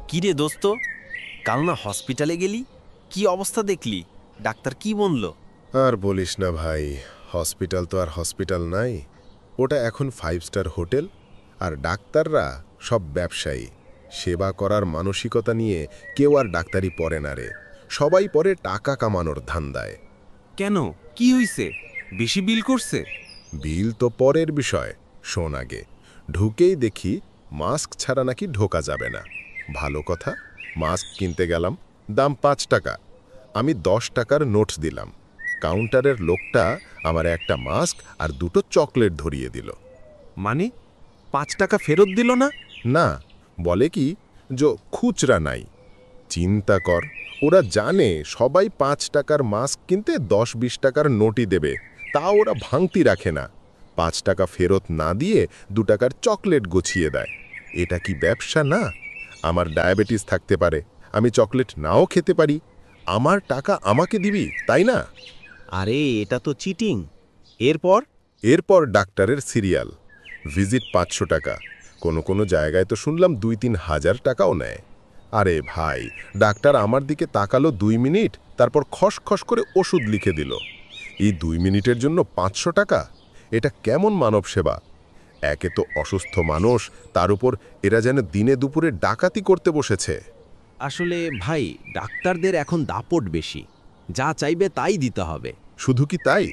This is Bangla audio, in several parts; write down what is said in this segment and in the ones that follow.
কি রে দোস্ত, কাল না হসপিটালে গেলি? কি অবস্থা দেখলি? ডাক্তার কি বলল? আর বলিস না ভাই, হসপিটাল তো আর হসপিটাল নাই, ওটা এখন 5 স্টার হোটেল। আর ডাক্তাররা সব ব্যবসায়ী। সেবা করার মানসিকতা নিয়ে কেউ আর ডাক্তারি পড়ে না রে, সবাই পরে টাকা কামানোর ধান্দায়। কেন, কি হইছে? বেশি বিল করছে? বিল তো পরের বিষয়, শোন আগে। ঢুকেই দেখি মাস্ক ছাড়া নাকি ঢোকা যাবে না। ভালো কথা, মাস্ক কিনতে গেলাম, দাম 5 টাকা। আমি 10 টাকার নোট দিলাম। কাউন্টারের লোকটা আমার একটা মাস্ক আর 2টো চকলেট ধরিয়ে দিল। মানে 5 টাকা ফেরত দিল না? না, বলে কি যে খুচরা নাই। চিন্তা কর, ওরা জানে সবাই 5 টাকার মাস্ক কিনতে 10-20 টাকার নোটই দেবে, তা ওরা ভাঙতি রাখে না। 5 টাকা ফেরত না দিয়ে 2 টাকার চকলেট গুছিয়ে দেয়। এটা কি ব্যবসা না? আমার ডায়াবেটিস থাকতে পারে, আমি চকলেট নাও খেতে পারি। আমার টাকা আমাকে দিবি, তাই না? আরে এটা তো চিটিং। এরপর ডাক্তারের সিরিয়াল, ভিজিট 500 টাকা, কোনো জায়গায় তো শুনলাম 2-3 হাজার টাকাও নেয়। আরে ভাই, ডাক্তার আমার দিকে তাকালো 2 মিনিট, তারপর খসখস করে ওষুধ লিখে দিল। এই 2 মিনিটের জন্য 500 টাকা? এটা কেমন মানব সেবা? একে তো অসুস্থ মানুষ, তার উপর এরা যেন দিনে দুপুরে ডাকাতি করতে বসেছে। আসলে ভাই, ডাক্তারদের এখন দাপট বেশি, যা চাইবে তাই দিতে হবে। শুধু কি তাই,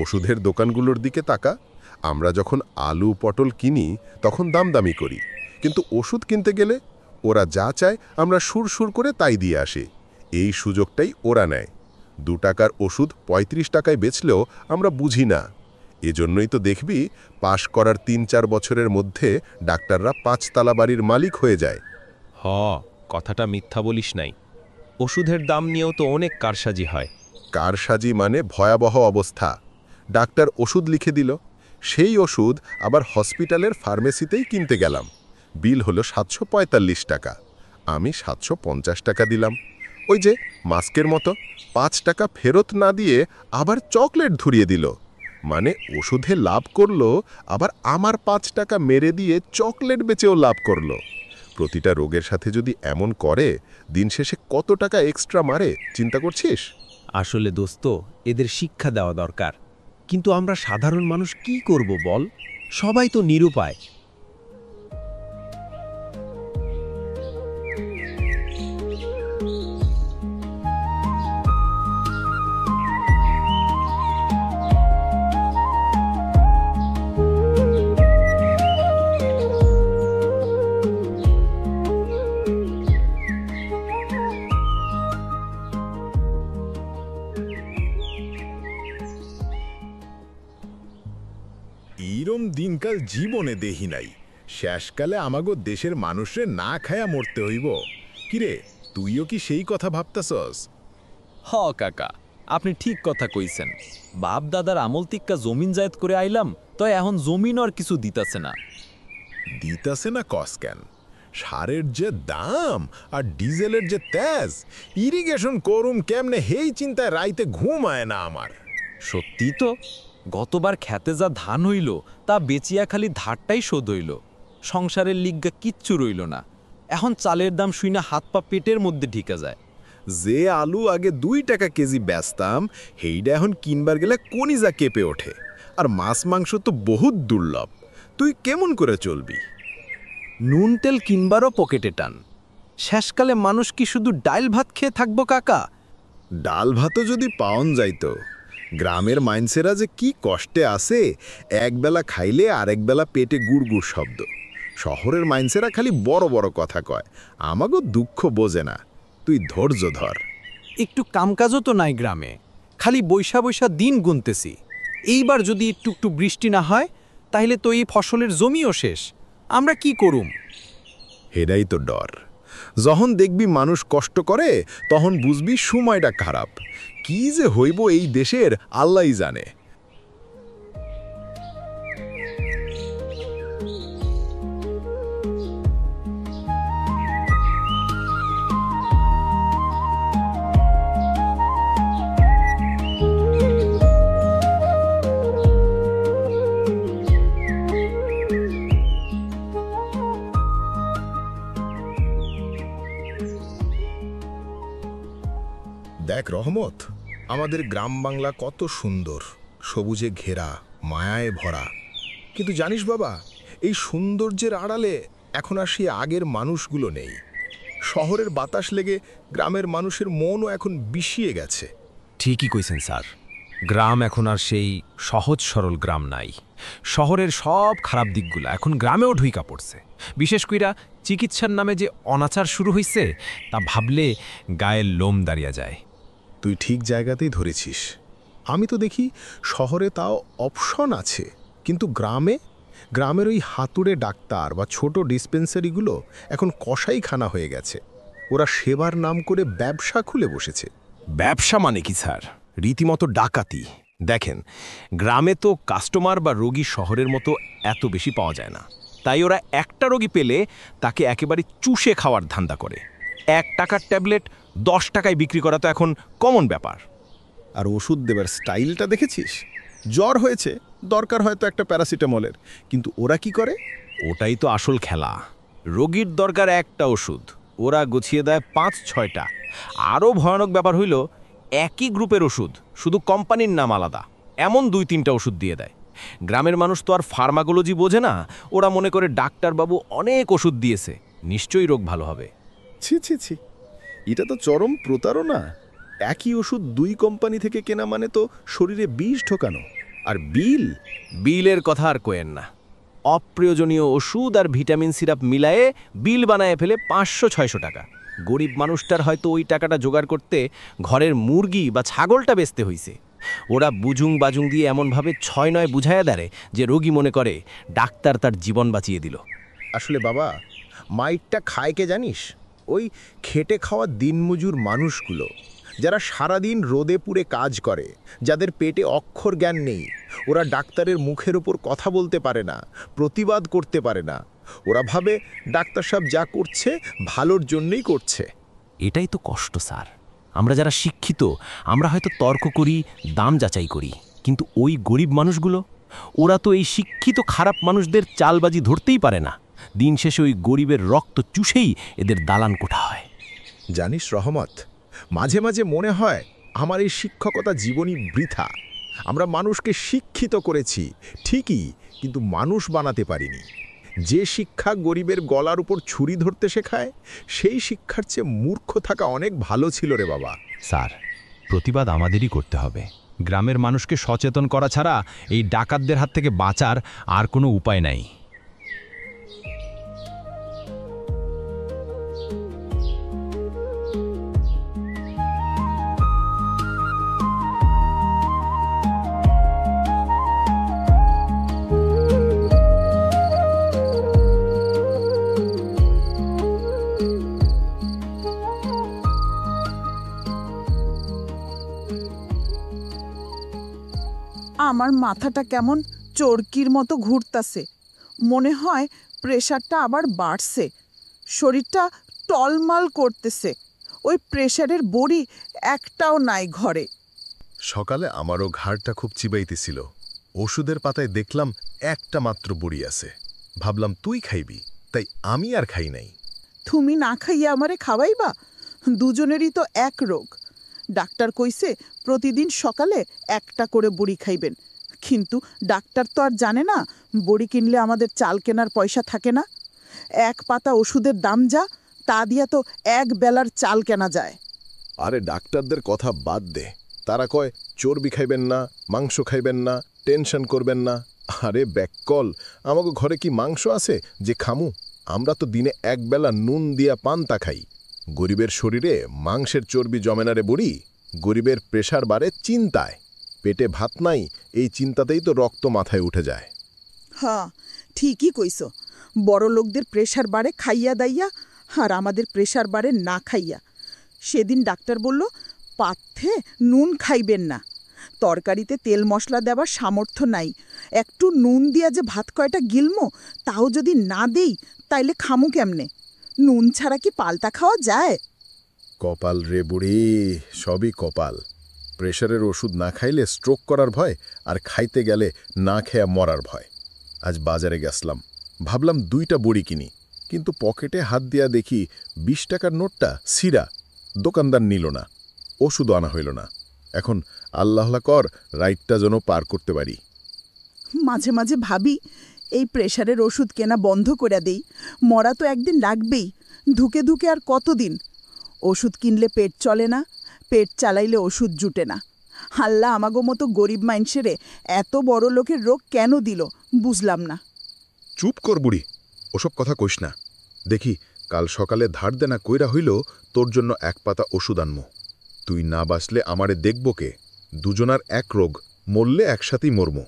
ওষুধের দোকানগুলোর দিকে তাকা। আমরা যখন আলু পটল কিনি তখন দামদামি করি, কিন্তু ওষুধ কিনতে গেলে ওরা যা চায় আমরা সুর করে তাই দিয়ে আসি। এই সুযোগটাই ওরা নেয়। 2 টাকার ওষুধ 35 টাকায় বেচলেও আমরা বুঝি না। এজন্যই তো দেখবি পাশ করার 3-4 বছরের মধ্যে ডাক্তাররা 5 তালা বাড়ির মালিক হয়ে যায়। কথাটা মিথ্যা বলিস নাই। ওষুধের দাম নিয়েও তো অনেক কারসাজি হয়। কারসাজি মানে ভয়াবহ অবস্থা। ডাক্তার ওষুধ লিখে দিল, সেই ওষুধ আবার হসপিটালের ফার্মেসিতেই কিনতে গেলাম। বিল হলো 745 টাকা। আমি 750 টাকা দিলাম। ওই যে মাস্কের মতো 5 টাকা ফেরত না দিয়ে আবার চকলেট ধরিয়ে দিল। মানে ওষুধে লাভ করলো, আবার আমার 5 টাকা মেরে দিয়ে চকলেট বেচেও লাভ করলো। প্রতিটা রোগের সাথে যদি এমন করে, দিন শেষে কত টাকা এক্সট্রা মারে চিন্তা করছিস? আসলে দোস্ত, এদের শিক্ষা দেওয়া দরকার। কিন্তু আমরা সাধারণ মানুষ কি করব বল? সবাই তো নিরুপায়। এইরম দিনকাল জীবনে দেহি নাই। শেষকালে আমাগো দেশের মানুষরে না খায়া মরতে হইব। কিরে, তুইও কি সেই কথা ভাবতাছস? কাকা, আপনি ঠিক কথা কইছেন। বাপ দাদার আমল তিক্কা জমিন জায়ত করে আইলাম, তো এখন জমিন আর কিছু দিতাছে না। দিতাছে না কস কেন? সারের যে দাম আর ডিজেলের যে তেজ, ইরিগেশন করুম কেমনে হেই চিন্তায় রাইতে ঘুম আয় না আমার। সত্যি তো, গতবার খেতে যা ধান হইল তা বেচিয়া খালি ধারটাই শোধ হইল। সংসারের লিগ্গা কিচ্ছু রইল না। এখন চালের দাম শুইনা হাত পা পেটের মধ্যে ঢিকা যায়। যে আলু আগে 2 টাকা কেজি বেচতাম, হেইডা এখন কিনবার গেলে কনিজা কেঁপে ওঠে। আর মাছ মাংস তো বহুত দুর্লভ। তুই কেমন করে চলবি? নুন তেল কিনবারও পকেটে টান। শেষকালে মানুষ কি শুধু ডাইল ভাত খেয়ে থাকবো কাকা? ডাল ভাতও যদি পাওন যাইতো। গ্রামের মাইনসেরা যে কি কষ্টে আছে, একবেলা খাইলে আরেক বেলা পেটে গুড় শব্দ। শহরের মাইনসেরা খালি বড় বড় কথা কয়, আমাগো দুঃখ বোঝে না। তুই ধৈর্য ধর। একটু কামকাজও তো নাই গ্রামে, খালি বৈশা বৈশা দিন গুনতেছি। এইবার যদি একটু বৃষ্টি না হয়, তাহলে তো এই ফসলের জমিও শেষ। আমরা কি করুম? এটাই তো ডর। যখন দেখবি মানুষ কষ্ট করে, তখন বুঝবি সময়টা খারাপ। কি যে হইব এই দেশের আল্লাহই জানে। দেখ রহমত, আমাদের গ্রাম বাংলা কত সুন্দর, সবুজে ঘেরা, মায়ায় ভরা। কিন্তু জানিস বাবা, এই সৌন্দর্যের আড়ালে এখন আর সেই আগের মানুষগুলো নেই। শহরের বাতাস লেগে গ্রামের মানুষের মনও এখন বিষিয়ে গেছে। ঠিকই কইছেন স্যার, গ্রাম এখন আর সেই সহজ সরল গ্রাম নাই। শহরের সব খারাপ দিকগুলো এখন গ্রামেও ঢুইকা পড়ছে। বিশেষ কইরা চিকিৎসার নামে যে অনাচার শুরু হইছে, তা ভাবলে গায়ের লোম দাঁড়িয়ে যায়। তুই ঠিক জায়গাতেই ধরেছিস। আমি তো দেখি শহরে তাও অপশন আছে, কিন্তু গ্রামের ওই হাতুড়ে ডাক্তার বা ছোট ডিসপেন্সারিগুলো এখন কসাইখানা হয়ে গেছে। ওরা সেবার নাম করে ব্যবসা খুলে বসেছে। ব্যবসা মানে কি স্যার? রীতিমতো ডাকাতি। দেখেন, গ্রামে তো কাস্টমার বা রোগী শহরের মতো এত বেশি পাওয়া যায় না, তাই ওরা একটা রোগী পেলে তাকে একেবারে চুষে খাওয়ার ধান্দা করে। 1 টাকার ট্যাবলেট 10 টাকায় বিক্রি করা তো এখন কমন ব্যাপার। আর ওষুধ দেবার স্টাইলটা দেখেছিস? জ্বর হয়েছে, দরকার হয়তো একটা প্যারাসিটামলের, কিন্তু ওরা কি করে? ওটাই তো আসল খেলা। রোগীর দরকার একটা ওষুধ, ওরা গুছিয়ে দেয় 5-6টা। আরও ভয়ানক ব্যাপার হইল, একই গ্রুপের ওষুধ, শুধু কোম্পানির নাম আলাদা, এমন 2-3টা ওষুধ দিয়ে দেয়। গ্রামের মানুষ তো আর ফার্মাকোলজি বোঝে না, ওরা মনে করে ডাক্তারবাবু অনেক ওষুধ দিয়েছে, নিশ্চয়ই রোগ ভালো হবে। ছি ছি ছি, এটা তো চরম প্রতারণা। একই ওষুধ 2 কোম্পানি থেকে কেনা মানে তো শরীরে বিষ ঢোকানো। আর বিলের কথা আর কোয়েন না। অপ্রয়োজনীয় ওষুধ আর ভিটামিন সিরাপ মিলায়ে বিল বানায় ফেলে 500-600 টাকা। গরিব মানুষটার হয়তো ওই টাকাটা জোগাড় করতে ঘরের মুরগি বা ছাগলটা বেচতে হইছে। ওরা বুজুং বাজুং দিয়ে এমনভাবে 6-9 বুঝাইয়া দেয় যে রোগী মনে করে ডাক্তার তার জীবন বাঁচিয়ে দিল। আসলে বাবা, মাইটটা খায় কে জানিস? ওই খেটে খাওয়া দিনমজুর মানুষগুলো, যারা সারাদিন রোদে পুড়ে কাজ করে, যাদের পেটে অক্ষর জ্ঞান নেই। ওরা ডাক্তারের মুখের ওপর কথা বলতে পারে না, প্রতিবাদ করতে পারে না। ওরা ভাবে ডাক্তার সাহেব যা করছে ভালোর জন্যই করছে। এটাই তো কষ্ট স্যার। আমরা যারা শিক্ষিত, আমরা হয়তো তর্ক করি, দাম যাচাই করি, কিন্তু ওই গরিব মানুষগুলো, ওরা তো এই শিক্ষিত খারাপ মানুষদের চালবাজি ধরতেই পারে না। দিন শেষে ওই গরিবের রক্ত চুষেই এদের দালান কোঠা হয়। জানিস রহমত, মাঝে মাঝে মনে হয় আমার এই শিক্ষকতা জীবনই বৃথা। আমরা মানুষকে শিক্ষিত করেছি ঠিকই, কিন্তু মানুষ বানাতে পারিনি। যে শিক্ষা গরিবের গলার উপর ছুরি ধরতে শেখায়, সেই শিক্ষার চেয়ে মূর্খ থাকা অনেক ভালো ছিল রে বাবা। স্যার, প্রতিবাদ আমাদেরই করতে হবে। গ্রামের মানুষকে সচেতন করা ছাড়া এই ডাকাতদের হাত থেকে বাঁচার আর কোনো উপায় নাই। আমার মাথাটা কেমন চরকির মতো ঘুরতাছে। মনে হয় প্রেশারটা আবার বাড়ছে। শরীরটা টলমাল করতেছে। ওই প্রেশারের বড়ি একটাও নাই ঘরে। সকালে আমারও ঘাড়টা খুব চিবাইতেছিল। ওষুধের পাতায় দেখলাম একটা মাত্র বড়ি আছে। ভাবলাম তুই খাইবি, তাই আমি আর খাই নাই। তুমি না খাইয়া আমারে খাওয়াইবা? দুজনেরই তো এক রোগ। ডাক্তার কইছে প্রতিদিন সকালে একটা করে বড়ি খাইবেন, কিন্তু ডাক্তার তো আর জানে না বড়ি কিনলে আমাদের চাল কেনার পয়সা থাকে না। 1 পাতা ওষুধের দাম যা, তা দিয়া তো 1 বেলার চাল কেনা যায়। আরে ডাক্তারদের কথা বাদ দে। তারা কয় চর্বি খাইবেন না, মাংস খাইবেন না, টেনশন করবেন না। আরে ব্যাককল, আমাকে ঘরে কি মাংস আছে যে খামু? আমরা তো দিনে 1 বেলা নুন দিয়া পান্তা খাই। গরিবের শরীরে মাংসের চর্বি জমে না রে বুড়ি। গরিবের প্রেশার বাড়ে চিন্তায়। পেটে ভাত নাই, এই চিন্তাতেই তো রক্ত মাথায় উঠে যায়। হ্যাঁ, ঠিকই কইছো। বড় লোকদের প্রেশার বাড়ে খাইয়া দাইয়া, আর আমাদের প্রেশার বাড়ে না খাইয়া। সেদিন ডাক্তার বলল পাথ্যে নুন খাইবেন না। তরকারিতে তেল মশলা দেওয়ার সামর্থ্য নাই। একটু নুন দিয়া যে ভাত কয়টা গিলমো, তাও যদি না দেই তাইলে খামু কেমনে? নুন ছাড়া কি পাল্টা খাওয়া যায়? কপাল রে বুড়ি, সবই কপাল। প্রেশারের ওষুধ না খাইলে স্ট্রোক করার ভয়, আর খাইতে গেলে না খেয়া মরার ভয়। আজ বাজারে গেছলাম, ভাবলাম 2টা বড়ি কিনি, কিন্তু পকেটে হাত দিয়া দেখি 20 টাকার নোটটা সিরা। দোকানদার নিল না। ওষুধও আনা হইল না। এখন আল্লাহ কর রাইটটা যেন পার করতে পারি। মাঝে মাঝে ভাবি এই প্রেশারের ওষুধ কেনা বন্ধ করে দেই, মরা তো একদিন লাগবেই, ধুকে ধুকে আর কতদিন। ওষুধ কিনলে পেট চলে না, পেট চালাইলে ওষুধ জুটে না। আল্লাহ আমাগো মতো গরিব মানুষেরে এত বড় লোকের রোগ কেন দিল বুঝলাম না। চুপ কর বুড়ি, ওসব কথা কইস না। দেখি কাল সকালে ধার দেনা কইরা হইল তোর জন্য এক পাতা ওষুধ আনমো। তুই না বাঁচলে আমারে দেখব কে? দুজনার এক রোগ, মরলে একসাথেই মরমো।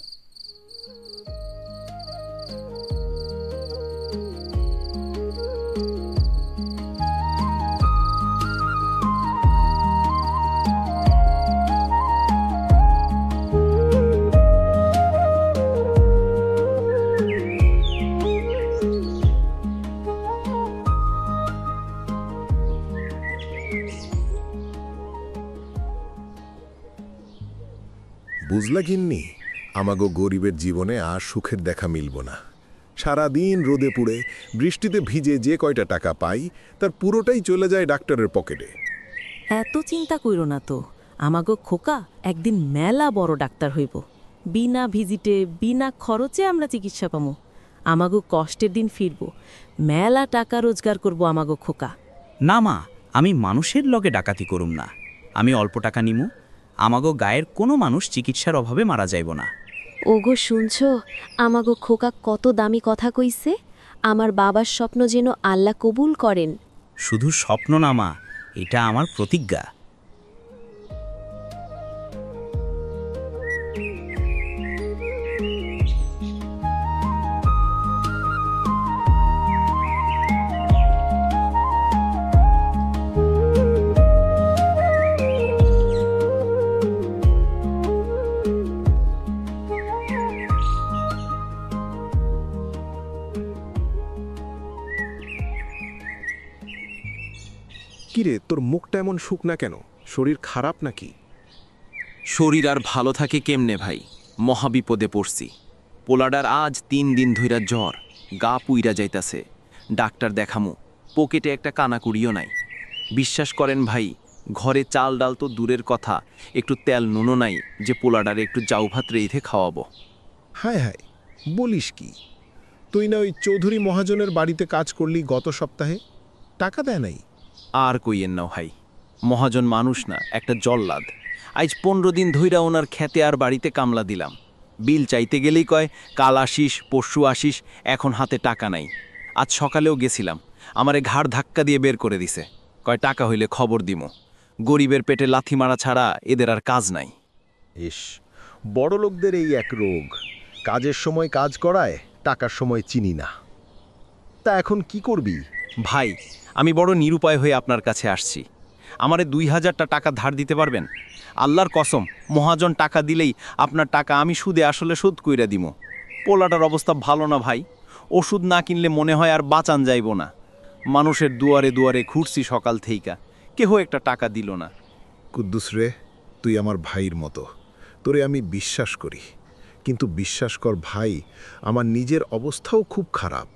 বুঝলা গিন্নি, আমাগো গরিবের জীবনে আর সুখের দেখা মিলব না। সারাদিন রোদে পুড়ে বৃষ্টিতে ভিজে যে কয়টা টাকা পাই তার পুরোটাই চলে যায় ডাক্তারের পকেটে। এত চিন্তা কইরো না তো, আমাগো খোকা একদিন মেলা বড় ডাক্তার হইব। বিনা ভিজিটে বিনা খরচে আমরা চিকিৎসা পামো। আমাগো কষ্টের দিন ফিরব, মেলা টাকা রোজগার করব আমাগো খোকা। না মা, আমি মানুষের লগে ডাকাতি করুম না। আমি অল্প টাকা নিমু, আমাগো গায়ের কোনো মানুষ চিকিৎসার অভাবে মারা যাইব না। ওগো শুনছো, আমাগো খোকা কত দামি কথা কইছে। আমার বাবার স্বপ্ন যেন আল্লাহ কবুল করেন। শুধু স্বপ্ন না মা, এটা আমার প্রতিজ্ঞা। কিরে, তোর মুখটা এমন শুকনা কেন? শরীর খারাপ নাকি? শরীর আর ভালো থাকে কেমনে ভাই, মহাবিপদে পড়ছি। পোলাডার আজ 3 দিন ধইরা জ্বর, গা পুইরা যাইতাছে। ডাক্তার দেখামু, পকেটে একটা কানাকুড়িও নাই। বিশ্বাস করেন ভাই, ঘরে চাল ডাল তো দূরের কথা, একটু তেল নুনও নাই যে পোলাডারে একটু জাউ ভাত রেঁধে খাওয়াবো। হায় হায়, বলিস কি? তুই না ওই চৌধুরী মহাজনের বাড়িতে কাজ করলি গত সপ্তাহে, টাকা দেয় নাই? আর কইয়েন না ভাই, মহাজন মানুষ না, একটা জল্লাদ। আজ 15 দিন ধইরা ওনার খেতে আর বাড়িতে কামলা দিলাম। বিল চাইতে গেলেই কয় কাল আসিস, পরশু আসিস, এখন হাতে টাকা নাই। আজ সকালেও গেছিলাম, আমারে ঘাড় ধাক্কা দিয়ে বের করে দিছে, কয় টাকা হইলে খবর দিমো। গরিবের পেটে লাথি মারা ছাড়া এদের আর কাজ নাই। ইস, বড় লোকদের এই এক রোগ, কাজের সময় কাজ করায়, টাকার সময় চিনি না। তা এখন কি করবি? ভাই, আমি বড় নিরুপায় হয়ে আপনার কাছে আসছি। আমারে 2000টা টাকা ধার দিতে পারবেন? আল্লাহর কসম, মহাজন টাকা দিলেই আপনার টাকা আমি সুদে আসলে শোধ কইরা দিমো। পোলাটার অবস্থা ভালো না ভাই, ওষুধ না কিনলে মনে হয় আর বাঁচান যাইব না। মানুষের দুয়ারে দুয়ারে ঘুরছি সকাল থেইকা, কেহ একটা টাকা দিল না। কুদ্দুস রে, তুই আমার ভাইয়ের মতো, তোরে আমি বিশ্বাস করি। কিন্তু বিশ্বাস কর ভাই, আমার নিজের অবস্থাও খুব খারাপ।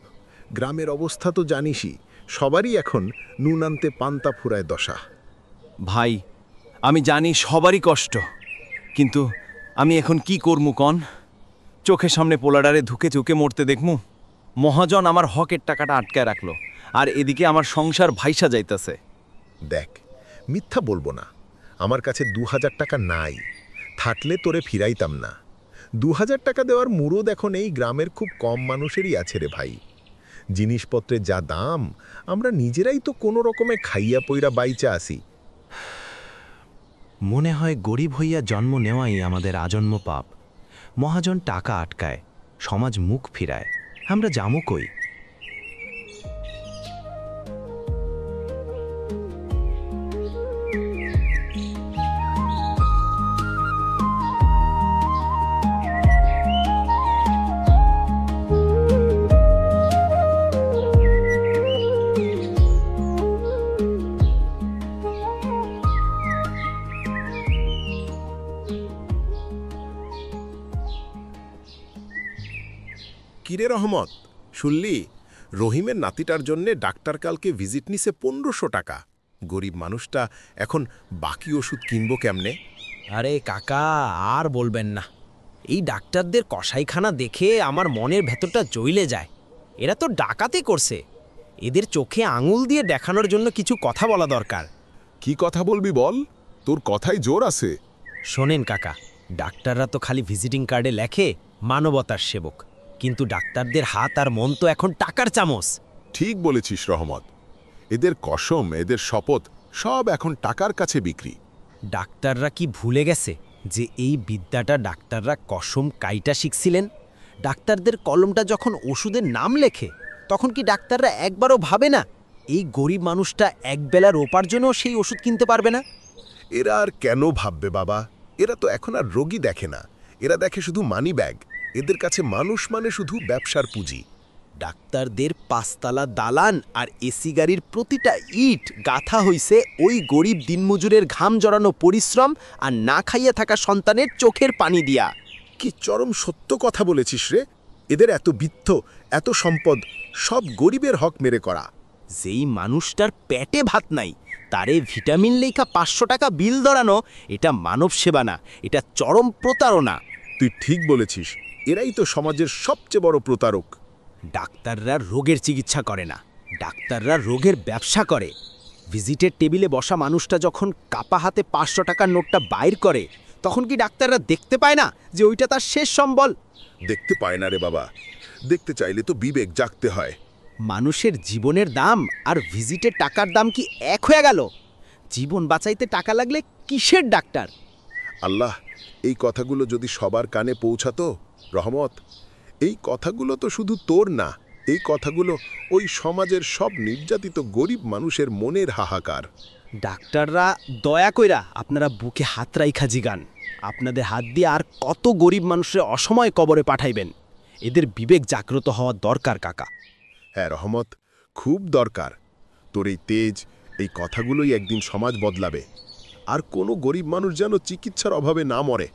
গ্রামের অবস্থা তো জানিসই, সবারই এখন নুন আনতে পান্তা ফুরায় দশা। ভাই, আমি জানি সবারই কষ্ট, কিন্তু আমি এখন কি করমু কন? চোখের সামনে পোলাডারে ধুকে চুকে মরতে দেখমু? মহাজন আমার হকের টাকাটা আটকায় রাখলো, আর এদিকে আমার সংসার ভাইসা যাইতাছে। দেখ, মিথ্যা বলবো না, আমার কাছে 2000 টাকা নাই, থাকলে তোরে ফিরাইতাম না। 2000 টাকা দেওয়ার মুরদ এখন এই গ্রামের খুব কম মানুষেরই আছে রে ভাই। জিনিসপত্রের যা দাম, আমরা নিজেরাই তো কোনো রকমে খাইয়া পইরা বাইচা আসি। মনে হয় গরিব হইয়া জন্ম নেওয়াই আমাদের আজন্ম পাপ। মহাজন টাকা আটকায়, সমাজ মুখ ফিরায়, আমরা জামু কই? কিরে রহমত, শুনলি রহিমের নাতিটার জন্যে ডাক্তার কালকে ভিজিট নিছে 1500 টাকা। গরিব মানুষটা এখন বাকি ওষুধ কিনবো কেমনে? আরে কাকা, আর বলবেন না। এই ডাক্তারদের কসাইখানা দেখে আমার মনের ভেতরটা জ্বলে যায়। এরা তো ডাকাতি করছে। এদের চোখে আঙুল দিয়ে দেখানোর জন্য কিছু কথা বলা দরকার। কি কথা বলবি বল, তোর কথাই জোর আছে। শোনেন কাকা, ডাক্তাররা তো খালি ভিজিটিং কার্ডে লেখে মানবতার সেবক, কিন্তু ডাক্তারদের হাত আর মন তো এখন টাকার চামচ। ঠিক বলেছিস রহমত, এদের কসম, এদের শপথ সব এখন টাকার কাছে বিক্রি। ডাক্তাররা কি ভুলে গেছে যে এই বিদ্যাটা ডাক্তাররা কসম কাইটা শিখছিলেন? ডাক্তারদের কলমটা যখন ওষুধের নাম লেখে, তখন কি ডাক্তাররা একবারও ভাবে না এই গরিব মানুষটা একবেলার উপার্জনেও সেই ওষুধ কিনতে পারবে না? এরা আর কেন ভাববে বাবা? এরা তো এখন আর রোগী দেখে না, এরা দেখে শুধু মানি ব্যাগ। এদের কাছে মানুষ মানে শুধু ব্যবসার পুঁজি। ডাক্তারদের পাঁচতলা দালান আর এসি গাড়ির প্রতিটা ইট গাথা হইছে ওই গরিব দিনমজুরের ঘাম জড়ানো পরিশ্রম আর না খাইয়া থাকা সন্তানের চোখের পানি দিয়া। কি চরম সত্য কথা বলেছিস রে। এদের এত বিত্ত, এত সম্পদ সব গরিবের হক মেরে করা। যেই মানুষটার পেটে ভাত নাই, তারে ভিটামিন লেখা 500 টাকা বিল ধরানো, এটা মানব সেবা না, এটা চরম প্রতারণা। তুই ঠিক বলেছিস, এরাই তো সমাজের সবচেয়ে বড় প্রতারক। ডাক্তাররা রোগের চিকিৎসা করে না, ডাক্তাররা রোগের ব্যবসা করে। ভিজিটের টেবিলে বসা মানুষটা যখন কাপা হাতে 500 টাকার নোটটা বাইর করে, তখন কি ডাক্তাররা দেখতে পায় না যে ওইটা তার শেষ সম্বল? দেখতে পায় না রে বাবা, দেখতে চাইলে তো বিবেক জাগতে হয়। মানুষের জীবনের দাম আর ভিজিটের টাকার দাম কি এক হয়ে গেল? জীবন বাঁচাইতে টাকা লাগলে কিসের ডাক্তার? আল্লাহ, এই কথাগুলো যদি সবার কানে পৌঁছাতো। রহমত, এই কথাগুলো তো শুধু তোর না, এই কথাগুলো ওই সমাজের সব নির্যাতিত গরিব মানুষের মনের হাহাকার। ডাক্তাররা দয়া কইরা আপনারা বুকে হাত রাইখা জিগান, আপনাদের হাত দিয়ে আর কত গরিব মানুষের অসময় কবরে পাঠাইবেন? এদের বিবেক জাগ্রত হওয়া দরকার কাকা। হ্যাঁ রহমত, খুব দরকার। তোর এই তেজ, এই কথাগুলোই একদিন সমাজ বদলাবে। আর কোনো গরিব মানুষ যেন চিকিৎসার অভাবে না মরে।